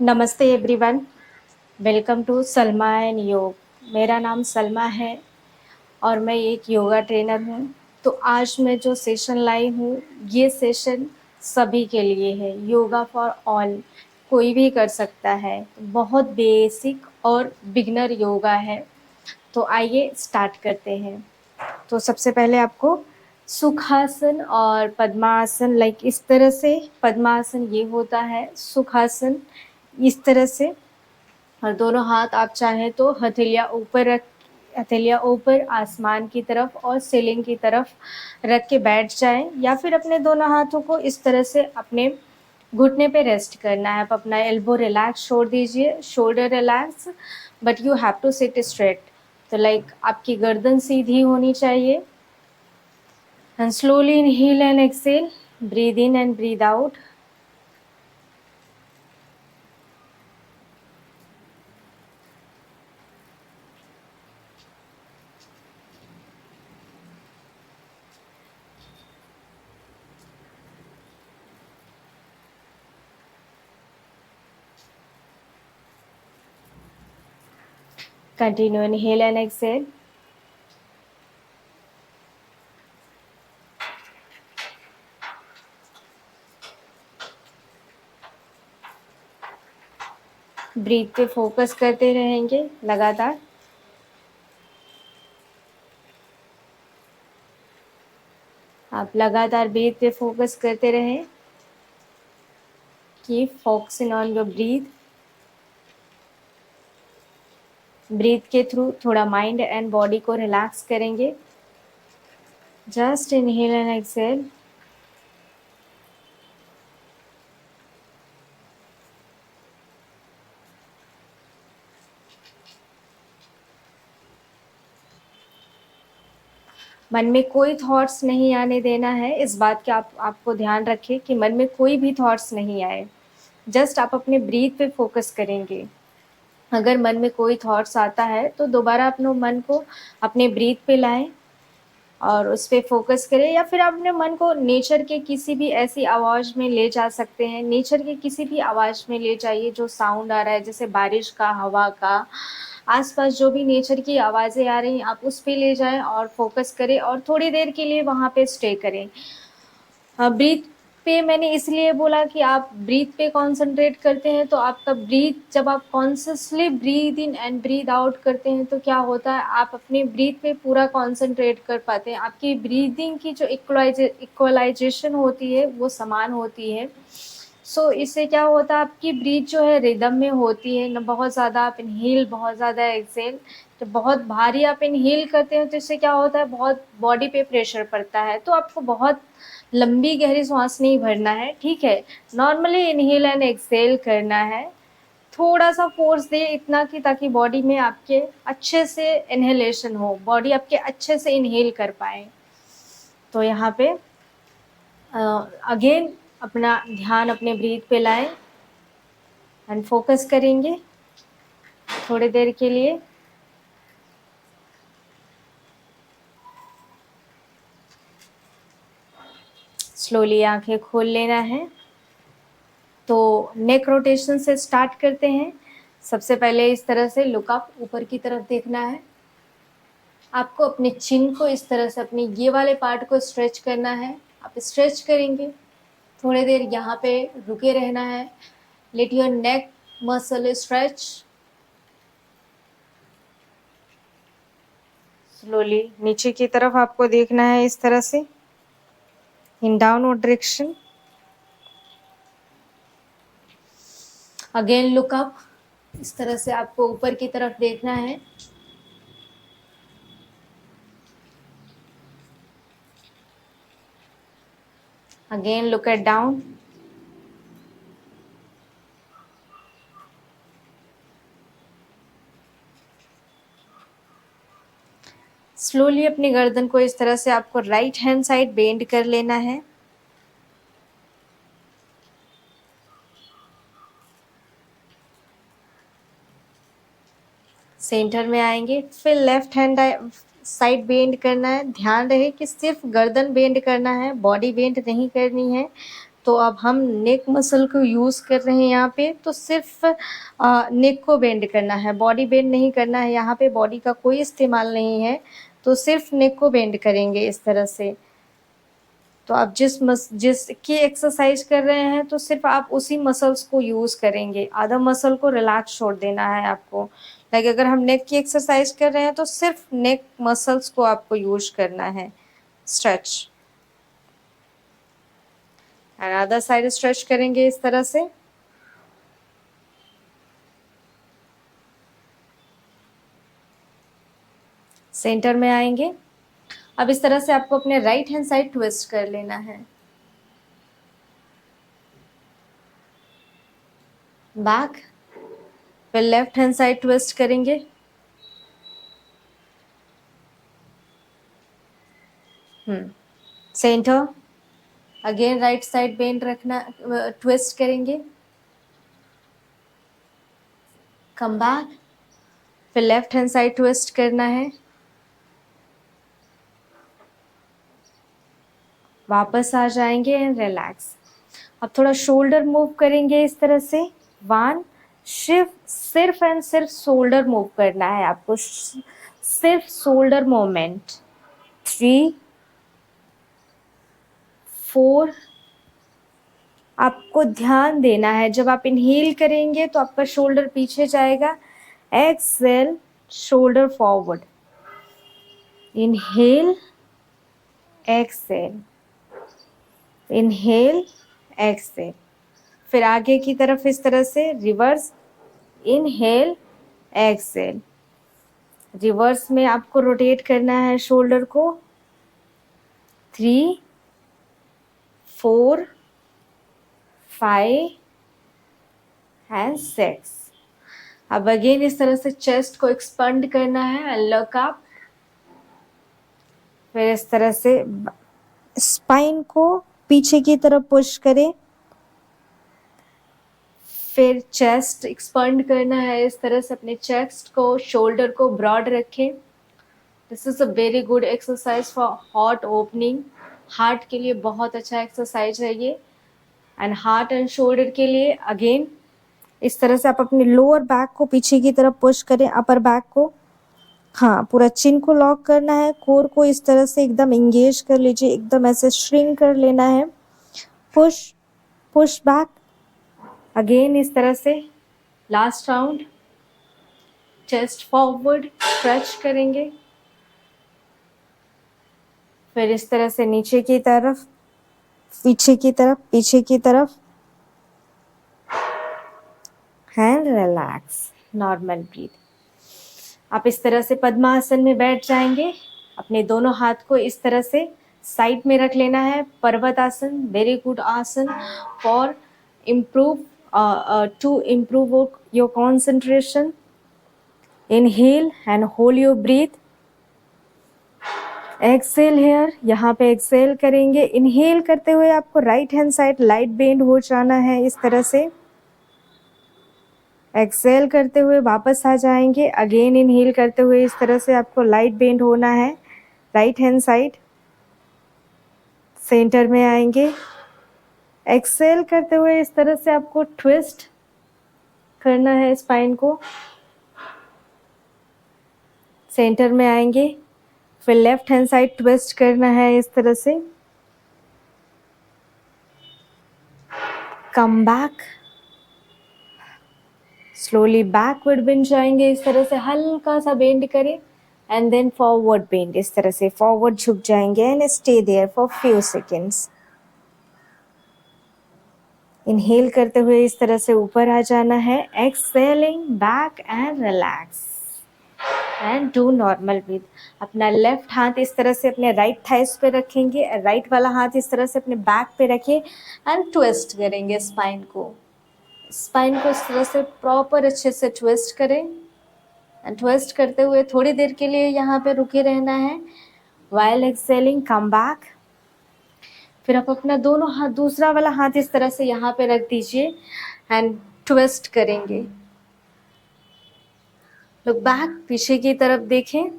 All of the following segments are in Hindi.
नमस्ते everyone, welcome to Salma and Yog. मेरा नाम सलमा है और मैं एक योगा ट्रेनर हूँ। तो आज मैं जो सेशन लाई हूँ, ये सेशन सभी के लिए है। योगा फॉर ऑल, कोई भी कर सकता है। बहुत बेसिक और बिगनर योगा है। तो आइए स्टार्ट करते हैं। तो सबसे पहले आपको सुखासन और पद्मासन, लाइक इस तरह से। पद्मासन ये होता है, सुखासन इस तरह से। और दोनों हाथ आप चाहें तो हथेलियाँ ऊपर आसमान की तरफ और सीलिंग की तरफ रख के बैठ जाएं, या फिर अपने दोनों हाथों को इस तरह से अपने घुटने पे रेस्ट करना है। आप अपना एल्बो रिलैक्स छोड़ दीजिए, shoulder relax, but you have to sit straight. तो लाइक आपकी गर्दन सीधी होनी चाहिए। And slowly inhale and exhale, breathe in and breathe out. Continue, inhale and exhale. Breath पे फोकस करते रहेंगे लगातार। आप लगातार ब्रीथ पे फोकस करते रहें। Keep focusing on your breath. Breath के थ्रू थोड़ा माइंड एंड बॉडी को रिलैक्स करेंगे। Just inhale and exhale. मन में कोई थॉट्स नहीं आने देना है। इस बात का आपको ध्यान रखें कि मन में कोई भी थॉट्स नहीं आए। जस्ट आप अपने ब्रीथ पे फोकस करेंगे। अगर मन में कोई थॉट्स आता है तो दोबारा अपने मन को अपने ब्रीथ पे लाएं और उस पे फोकस करें, या फिर आप अपने मन को नेचर के किसी भी ऐसी आवाज़ में ले जा सकते हैं। नेचर के किसी भी आवाज़ में ले जाइए जो साउंड आ रहा है, जैसे बारिश का, हवा का, आसपास जो भी नेचर की आवाज़ें आ रही हैं, आप उस पे ले जाएं और फोकस करें और थोड़ी देर के लिए वहाँ पे स्टे करें। ब्रीथ पे मैंने इसलिए बोला कि आप ब्रीथ पे कंसंट्रेट करते हैं तो आपका ब्रीथ, जब आप consciously breathe in and breathe out करते हैं तो क्या होता है, आप अपने ब्रीथ पे पूरा कंसंट्रेट कर पाते हैं। आपकी ब्रीदिंग की जो इक्वलाइजेशन होती है वो समान होती है। सो इससे क्या होता है, आपकी ब्रीथ जो है रिदम में होती है। न बहुत ज़्यादा आप इनहेल, बहुत ज़्यादा एक्सेल। जब बहुत भारी आप इनहेल करते हैं तो इससे क्या होता है, बहुत बॉडी पे प्रेशर पड़ता है। तो आपको बहुत लंबी गहरी सांस नहीं भरना है, ठीक है। नॉर्मली इनहेल एंड एक्सेल करना है। थोड़ा सा फोर्स दे इतना कि ताकि बॉडी में आपके अच्छे से इनहेलेशन हो, बॉडी आपके अच्छे से इनहेल कर पाए। तो यहाँ पे अगेन अपना ध्यान अपने ब्रीथ पे लाएं एंड फोकस करेंगे थोड़ी देर के लिए। स्लोली आंखें खोल लेना है। तो नेक रोटेशन से स्टार्ट करते हैं। सबसे पहले इस तरह से लुक अप, ऊपर की तरफ देखना है। आपको अपने चिन को इस तरह से अपने ये वाले पार्ट को स्ट्रेच करना है। आप स्ट्रेच करेंगे, थोड़ी देर यहाँ पे रुके रहना है। Let your neck muscle stretch. Slowly नीचे की तरफ आपको देखना है इस तरह से, in downward direction. Again look up, इस तरह से आपको ऊपर की तरफ देखना है। Again look at down. Slowly अपनी गर्दन को इस तरह से आपको राइट हैंड साइड बेंड कर लेना है। सेंटर में आएंगे, फिर लेफ्ट हैंड साइड बेंड करना है। ध्यान रहे कि सिर्फ गर्दन बेंड करना है, बॉडी बेंड नहीं करनी है। तो अब हम नेक मसल को यूज़ कर रहे हैं यहाँ पे, तो सिर्फ नेक को बेंड करना है, बॉडी बेंड नहीं करना है। यहाँ पे बॉडी का कोई इस्तेमाल नहीं है, तो सिर्फ नेक को बेंड करेंगे इस तरह से। तो आप जिसकी एक्सरसाइज कर रहे हैं तो सिर्फ आप उसी मसल्स को यूज़ करेंगे, अदर मसल को रिलैक्स छोड़ देना है आपको। लाइक अगर हम नेक की एक्सरसाइज कर रहे हैं तो सिर्फ नेक मसल्स को आपको यूज करना है, stretch. And other side stretch करेंगे इस तरह से। सेंटर में आएंगे। अब इस तरह से आपको अपने राइट हैंड साइड ट्विस्ट कर लेना है, बैक। फिर लेफ्ट हैंड साइड ट्विस्ट करेंगे, centre. Again right side bend रखना, ट्विस्ट करेंगे, कम बैक। फिर लेफ्ट हैंड साइड ट्विस्ट करना है, वापस आ जाएंगे एंड रिलैक्स। अब थोड़ा शोल्डर मूव करेंगे इस तरह से। 1, सिर्फ एंड सिर्फ शोल्डर मूव करना है आपको, सिर्फ शोल्डर मूवमेंट। 3, 4। आपको ध्यान देना है, जब आप इनहेल करेंगे तो आपका शोल्डर पीछे जाएगा, exhale shoulder forward, inhale exhale, inhale exhale. फिर आगे की तरफ इस तरह से रिवर्स, इनहेल एक्सहेल। रिवर्स में आपको रोटेट करना है शोल्डर को। 3, 4, 5 एंड 6। अब अगेन इस तरह से चेस्ट को एक्सपेंड करना है, लक अप। फिर इस तरह से स्पाइन को पीछे की तरफ पुश करें। फिर चेस्ट एक्सपेंड करना है इस तरह से, अपने चेस्ट को, शोल्डर को ब्रॉड रखें। This is a very good exercise for heart opening. Heart के लिए बहुत अच्छा एक्सरसाइज है ये। एंड हार्ट एंड शोल्डर के लिए अगेन इस तरह से आप अपने लोअर बैक को पीछे की तरफ पुश करें, अपर बैक को। हाँ, पूरा चिन को लॉक करना है, कोर को इस तरह से एकदम इंगेज कर लीजिए, एकदम ऐसे श्रिंक कर लेना है। पुश बैक अगेन इस तरह से। Last round, chest forward stretch करेंगे। फिर इस तरह से नीचे की तरफ, पीछे की तरफ, पीछे की तरफ, एंड रिलैक्स, नॉर्मल ब्रीथ। आप इस तरह से पद्मासन में बैठ जाएंगे। अपने दोनों हाथ को इस तरह से साइड में रख लेना है, Parvat asana. Very good asana for to improve your concentration. Inhale and hold your breath. Exhale here, यहाँ पे एक्सेल करेंगे। इनहेल करते हुए आपको right hand side light bend हो जाना है इस तरह से। एक्सेल करते हुए वापस आ जाएंगे। अगेन इनहेल करते हुए इस तरह से आपको लाइट बेंड होना है राइट हैंड साइड। सेंटर में आएंगे। एक्सेल करते हुए इस तरह से आपको ट्विस्ट करना है स्पाइन को। सेंटर में आएंगे। फिर लेफ्ट हैंड साइड ट्विस्ट करना है इस तरह से। Come back, slowly backward bend जाएंगे इस तरह से, हल्का सा बेंड करें एंड देन फॉरवर्ड बेंड इस तरह से, फॉरवर्ड झुक जाएंगे and stay there for few seconds. Inhale करते हुए इस तरह से ऊपर आ जाना है। Exhaling back and relax and do normal breath. अपना लेफ्ट हाथ इस तरह से अपने राइट थाइस पे रखेंगे, राइट वाला हाथ इस तरह से अपने बैक पे रखिए एंड ट्विस्ट करेंगे स्पाइन को। स्पाइन को इस तरह से प्रॉपर अच्छे से ट्विस्ट करें एंड ट्विस्ट करते हुए थोड़ी देर के लिए यहाँ पे रुके रहना है। While excelling come back. फिर आप अपना दोनों हाथ, दूसरा वाला हाथ इस तरह से यहाँ पे रख दीजिए एंड ट्विस्ट करेंगे। लुक बैक, पीछे की तरफ देखें।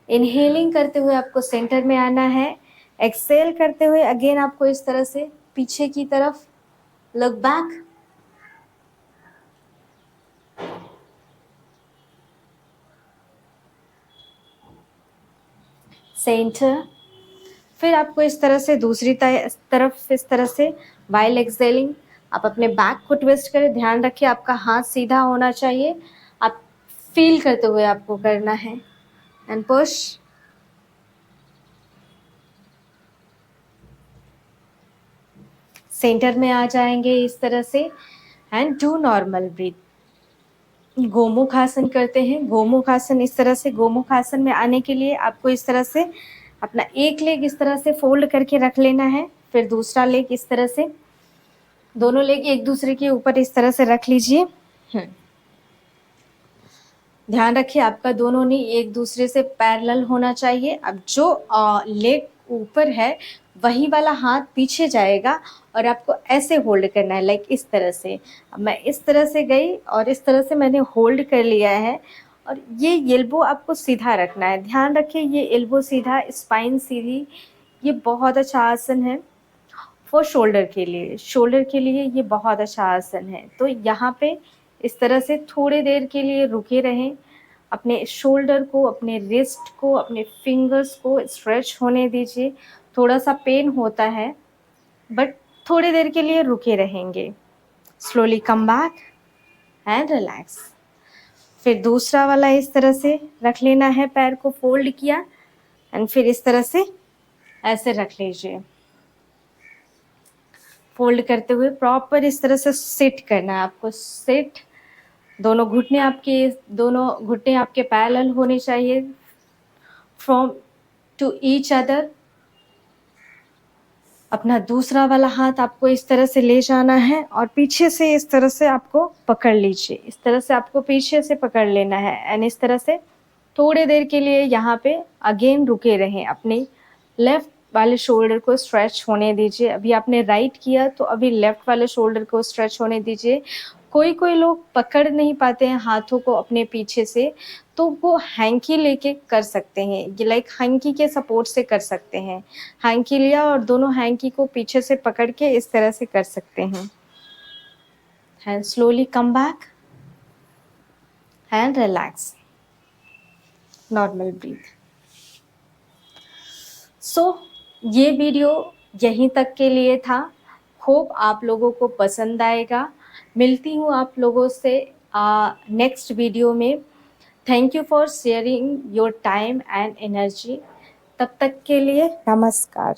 इनहेलिंग करते हुए आपको सेंटर में आना है एक्सेल करते हुए अगेन आपको इस तरह से पीछे की तरफ लुक बैक, सेंटर। फिर आपको इस तरह से दूसरी तरफ इस तरह से वाइल एक्सेलिंग आप अपने बैक को ट्विस्ट करें। ध्यान रखिए आपका हाथ सीधा होना चाहिए, आप फील करते हुए आपको करना है। एंड पुश, सेंटर में आ जाएंगे इस तरह से and do normal breathe. Gomukh आसन करते हैं। गोमुख आसन इस तरह से, गोमुख आसन में आने के लिए आपको इस तरह से अपना एक लेग इस तरह से फोल्ड करके रख लेना है, फिर दूसरा लेग इस तरह से, दोनों लेग एक दूसरे के ऊपर इस तरह से रख लीजिए। ध्यान रखिए आपका दोनों नी एक दूसरे से पैरेलल होना चाहिए। अब जो लेग ऊपर है वही वाला हाथ पीछे जाएगा और आपको ऐसे होल्ड करना है, लाइक इस तरह से। अब मैं इस तरह से गई और इस तरह से मैंने होल्ड कर लिया है और ये एल्बो आपको सीधा रखना है। ध्यान रखिए ये एल्बो सीधा, स्पाइन सीधी, ये बहुत अच्छा आसन है फॉर शोल्डर के लिए। शोल्डर के लिए ये बहुत अच्छा आसन है। तो यहाँ पे इस तरह से थोड़ी देर के लिए रुके रहें, अपने शोल्डर को, अपने रिस्ट को, अपने फिंगर्स को स्ट्रेच होने दीजिए। थोड़ा सा पेन होता है बट थोड़ी देर के लिए रुके रहेंगे। Slowly come back and relax. फिर दूसरा वाला इस तरह से रख लेना है, पैर को फोल्ड किया एंड फिर इस तरह से ऐसे रख लीजिए। फोल्ड करते हुए प्रॉपर इस तरह से सिट करना है आपको। सिट, दोनों घुटने आपके पैरेलल होने चाहिए फ्रॉम टू ईच अदर। अपना दूसरा वाला हाथ आपको इस तरह से ले जाना है और पीछे से इस तरह से आपको पकड़ लीजिए। इस तरह से आपको पीछे से पकड़ लेना है एंड इस तरह से थोड़ी देर के लिए यहाँ पे अगेन रुके रहें। अपने लेफ्ट वाले शोल्डर को स्ट्रेच होने दीजिए। अभी आपने राइट किया तो अभी लेफ्ट वाले शोल्डर को स्ट्रेच होने दीजिए। कोई कोई लोग पकड़ नहीं पाते हैं हाथों को अपने पीछे से, तो वो हैंकी लेके कर सकते हैं। ये लाइक हैंकी के सपोर्ट से कर सकते हैं। हैंकी लिया और दोनों हैंकी को पीछे से पकड़ के इस तरह से कर सकते हैं। And slowly come back and relax, normal breathe. So ये वीडियो यहीं तक के लिए था। होप आप लोगों को पसंद आएगा। मिलती हूँ आप लोगों से नेक्स्ट वीडियो में। Thank you for sharing your time and energy. तब तक के लिए नमस्कार।